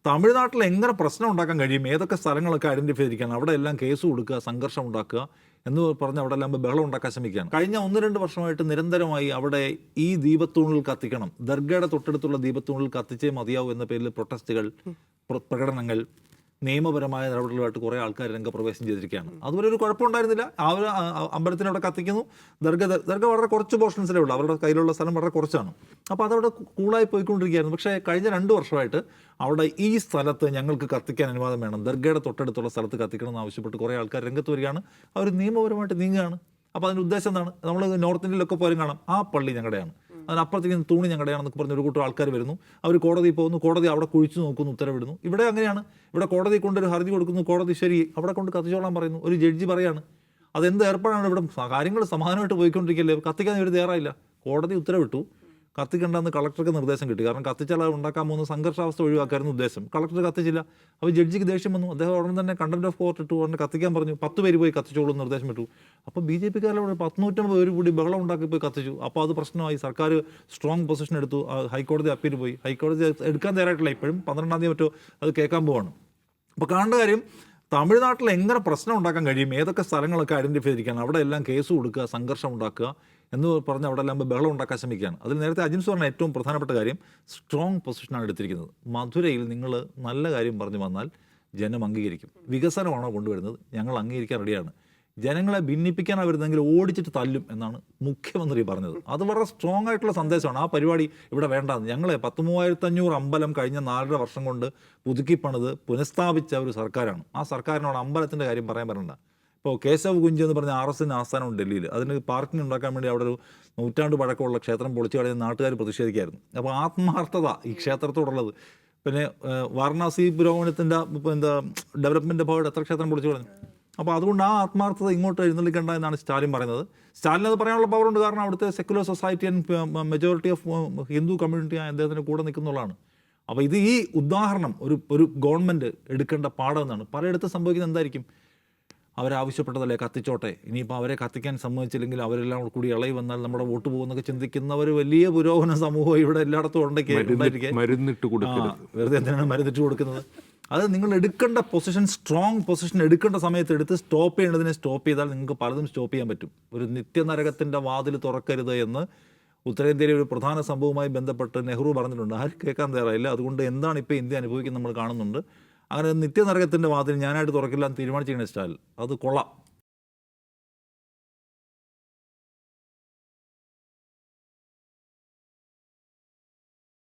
തമിഴ്നാട്ടിൽ എങ്ങനെ പ്രശ്നം ഉണ്ടാക്കാൻ കഴിയും, ഏതൊക്കെ സ്ഥലങ്ങളൊക്കെ ഐഡൻറ്റിഫൈ ചെയ്തിരിക്കുകയാണ്, അവിടെ എല്ലാം കേസ് കൊടുക്കുക, സംഘർഷം ഉണ്ടാക്കുക എന്ന് പറഞ്ഞ് അവിടെ എല്ലാം ബഹളം ഉണ്ടാക്കാൻ ശ്രമിക്കുകയാണ്. കഴിഞ്ഞ 1-2 വർഷമായിട്ട് നിരന്തരമായി അവിടെ ഈ ദീപത്തൂണിൽ കത്തിക്കണം, ദർഗയുടെ തൊട്ടടുത്തുള്ള ദീപത്തൂണിൽ കത്തിച്ചേ മതിയാവൂ എന്ന പേരിൽ പ്രൊട്ടസ്റ്റുകൾ, പ്രകടനങ്ങൾ, നിയമപരമായ നടപടികളുമായിട്ട് കുറേ ആൾക്കാർ രംഗപ്രവേശം ചെയ്തിരിക്കുകയാണ്. അതുപോലെ ഒരു കുഴപ്പമുണ്ടായിരുന്നില്ല. അവർ അമ്പലത്തിനവിടെ കത്തിക്കുന്നു. ദർഗ വളരെ കുറച്ച് പോർഷൻസിലേ ഉള്ളൂ, അവരുടെ കയ്യിലുള്ള സ്ഥലം വളരെ കുറച്ചാണ്. അപ്പോൾ അതവിടെ കൂളായി പോയിക്കൊണ്ടിരിക്കുകയായിരുന്നു. പക്ഷേ കഴിഞ്ഞ 2 വർഷമായിട്ട് അവിടെ ഈ സ്ഥലത്ത് ഞങ്ങൾക്ക് കത്തിക്കാൻ അനുവാദം വേണം, ദർഗയുടെ തൊട്ടടുത്തുള്ള സ്ഥലത്ത് കത്തിക്കണം എന്ന് ആവശ്യപ്പെട്ട് കുറേ ആൾക്കാർ രംഗത്ത് വരികയാണ്. അവർ നിയമപരമായിട്ട് നീങ്ങുകയാണ്. അപ്പോൾ അതിൻ്റെ ഉദ്ദേശം എന്താണ്? നമ്മൾ നോർത്ത് ഇന്ത്യയിലൊക്കെ പോലും കാണാം, ആ പള്ളി ഞങ്ങളുടെയാണ്, അതിനപ്പുറത്തേക്ക് തൂണി ഞങ്ങളുടെയാണെന്നൊക്കെ പറഞ്ഞ് ഒരു കൂട്ടം ആൾക്കാർ വരുന്നു. അവർ കോടതിയിൽ പോകുന്നു, കോടതി അവിടെ കുഴിച്ചു നോക്കുന്നു, ഉത്തരവിടുന്നു. ഇവിടെ അങ്ങനെയാണ്. ഇവിടെ കോടതി കൊണ്ടൊരു ഹർജി കൊടുക്കുന്നു, കോടതി ശരി അവിടെ കൊണ്ട് കത്തിച്ചോളാൻ പറയുന്നു. ഒരു ജഡ്ജി പറയാണ് അതെന്ത് ഏർപ്പാടാണ്, ഇവിടെ കാര്യങ്ങൾ സമാധാനമായിട്ട് പോയിക്കൊണ്ടിരിക്കുകയല്ലേ, കത്തിക്കാൻ ഇവർ തയ്യാറായില്ല. കോടതി ഉത്തരവിട്ടു, കത്തിക്കണ്ടെന്ന് കളക്ടർക്ക് നിർദ്ദേശം കിട്ടി. കാരണം കത്തിച്ചാൽ അത് ഉണ്ടാക്കാൻ പോകുന്ന സംഘർഷാവസ്ഥ ഒഴിവാക്കായിരുന്നു ഉദ്ദേശം. കളക്ടർ കത്തിച്ചില്ല. അപ്പോൾ ജഡ്ജിക്ക് ദേഷ്യം വന്നു. അദ്ദേഹം ഉടനെ തന്നെ കണ്ടംപ്റ്റ് ഓഫ് കോർട്ട് ഇട്ടു, ഉടനെ കത്തിക്കാൻ പറഞ്ഞു. 10 പേര് പോയി കത്തിച്ചോളൂ എന്ന് നിർദ്ദേശം ഇട്ടു. അപ്പോൾ BJP-കാരോട് 150 പേര് കൂടി ബഹളം ഉണ്ടാക്കി പോയി കത്തിച്ചു. അപ്പോൾ അത് പ്രശ്നമായി. സർക്കാർ സ്ട്രോങ് പൊസിഷൻ എടുത്തു. ഹൈക്കോടതി അപ്പീൽ പോയി. ഹൈക്കോടതി എടുക്കാൻ തയ്യാറായിട്ടില്ല. ഇപ്പോഴും 12-ാം തീയതി മറ്റോ അത് കേൾക്കാൻ പോവാണ്. അപ്പോൾ കാണേണ്ട കാര്യം, തമിഴ്നാട്ടിൽ എങ്ങനെ പ്രശ്നം ഉണ്ടാക്കാൻ കഴിയും, ഏതൊക്കെ സ്ഥലങ്ങളൊക്കെ ഐഡൻറ്റിഫൈ ചെയ്തിരിക്കുകയാണ്, അവിടെ എല്ലാം കേസ് കൊടുക്കുക, സംഘർഷം ഉണ്ടാക്കുക എന്ന് പറഞ്ഞ് അവിടെ എല്ലാം ബഹളം ഉണ്ടാക്കാൻ ശ്രമിക്കുകയാണ്. അതിൽ നേരത്തെ അജിൻസ് പറഞ്ഞ ഏറ്റവും പ്രധാനപ്പെട്ട കാര്യം സ്ട്രോങ് പൊസിഷനാണ് എടുത്തിരിക്കുന്നത്. മധുരയിൽ നിങ്ങൾ നല്ല കാര്യം പറഞ്ഞു വന്നാൽ ജനം അംഗീകരിക്കും. വികസനമാണോ കൊണ്ടുവരുന്നത്, ഞങ്ങൾ അംഗീകരിക്കാൻ റെഡിയാണ്. ജനങ്ങളെ ഭിന്നിപ്പിക്കാനാണ് വരുന്നതെങ്കിൽ ഓടിച്ചിട്ട് തല്ലും എന്നാണ് മുഖ്യമന്ത്രി പറഞ്ഞത്. അത് വളരെ സ്ട്രോങ് ആയിട്ടുള്ള സന്ദേശമാണ്. ആ പരിപാടി ഇവിടെ വേണ്ടാന്ന്. ഞങ്ങളെ 13,500 അമ്പലം കഴിഞ്ഞ 4.5 വർഷം കൊണ്ട് പുതുക്കിപ്പണിത് പുനഃസ്ഥാപിച്ച ഒരു സർക്കാരാണ്. ആ സർക്കാരിനോട് അമ്പലത്തിൻ്റെ കാര്യം പറയാൻ പറ്റണ്ട. ഇപ്പോൾ കേശവ് കുഞ്ച് എന്ന് പറഞ്ഞ RSN ആസ്ഥാനമുണ്ട് ഡൽഹിയിൽ. അതിന് പാർക്കിംഗ് ഉണ്ടാക്കാൻ വേണ്ടി അവിടെ ഒരു 100 നൂറ്റാണ്ട് പഴക്കമുള്ള ക്ഷേത്രം പൊളിച്ചു കളഞ്ഞ നാട്ടുകാർ പ്രതിഷേധിക്കായിരുന്നു. അപ്പോൾ ആത്മാർത്ഥത ഈ ക്ഷേത്രത്തോടുള്ളത്. പിന്നെ വാരണാസി പുരോഗമനത്തിൻ്റെ ഡെവലപ്മെൻറ്റ് ഭാഗമായിട്ട് എത്ര ക്ഷേത്രം പൊളിച്ചു കളഞ്ഞു. അപ്പോൾ അതുകൊണ്ട് ആ ആത്മാർത്ഥത ഇങ്ങോട്ട് എഴുന്നള്ളിക്കേണ്ട എന്നാണ് സ്റ്റാലിൻ പറയുന്നത്. സ്റ്റാലിൻ അത് പറയാനുള്ള പവറുണ്ട്. കാരണം അവിടുത്തെ secular society and majority of Hindu community അദ്ദേഹത്തിന് കൂടെ നിൽക്കുന്നുള്ളതാണ്. അപ്പോൾ ഇത് ഈ ഉദാഹരണം ഒരു ഗവൺമെൻറ് എടുക്കേണ്ട പാഠമെന്നാണ്. പലയിടത്തും സംഭവിക്കുന്നത് എന്തായിരിക്കും, അവരാവശ്യപ്പെട്ടതല്ലേ കത്തിച്ചോട്ടെ, ഇനിയിപ്പോൾ അവരെ കത്തിക്കാൻ സമ്മതിച്ചില്ലെങ്കിൽ അവരെല്ലാം കൂടി ഇളകി വന്നാൽ നമ്മുടെ വോട്ട് പോകുന്നൊക്കെ ചിന്തിക്കുന്നവർ വലിയ പുരോഗമന സമൂഹം ഇവിടെ എല്ലായിടത്തും ഉണ്ടായിരിക്കും. വെറുതെ എന്തിനാണ് മരുന്നിട്ട് കൊടുക്കുന്നത്? അത് നിങ്ങൾ എടുക്കേണ്ട പൊസിഷൻ, സ്ട്രോങ് പൊസിഷൻ എടുക്കേണ്ട സമയത്ത് എടുത്ത് സ്റ്റോപ്പ് ചെയ്യേണ്ടതിനെ സ്റ്റോപ്പ് ചെയ്താൽ നിങ്ങൾക്ക് പലതും സ്റ്റോപ്പ് ചെയ്യാൻ പറ്റും. ഒരു നിത്യനരകത്തിൻ്റെ വാതിൽ തുറക്കരുത് എന്ന് ഉത്തരേന്ത്യയിലെ ഒരു പ്രധാന സംഭവവുമായി ബന്ധപ്പെട്ട് നെഹ്റു പറഞ്ഞിട്ടുണ്ട്. ആരും കേൾക്കാൻ തയ്യാറായില്ല. അതുകൊണ്ട് എന്താണ് ഇപ്പോൾ ഇന്ത്യ അനുഭവിക്കുന്നത് നമ്മൾ കാണുന്നുണ്ട്. അങ്ങനെ നിത്യനരകത്തിൻ്റെ വാതിൽ ഞാനായിട്ട് തുറക്കില്ല എന്ന് തീരുമാനിച്ചിരിക്കുന്ന സ്റ്റാലിൻ, അത് കൊള്ളാം.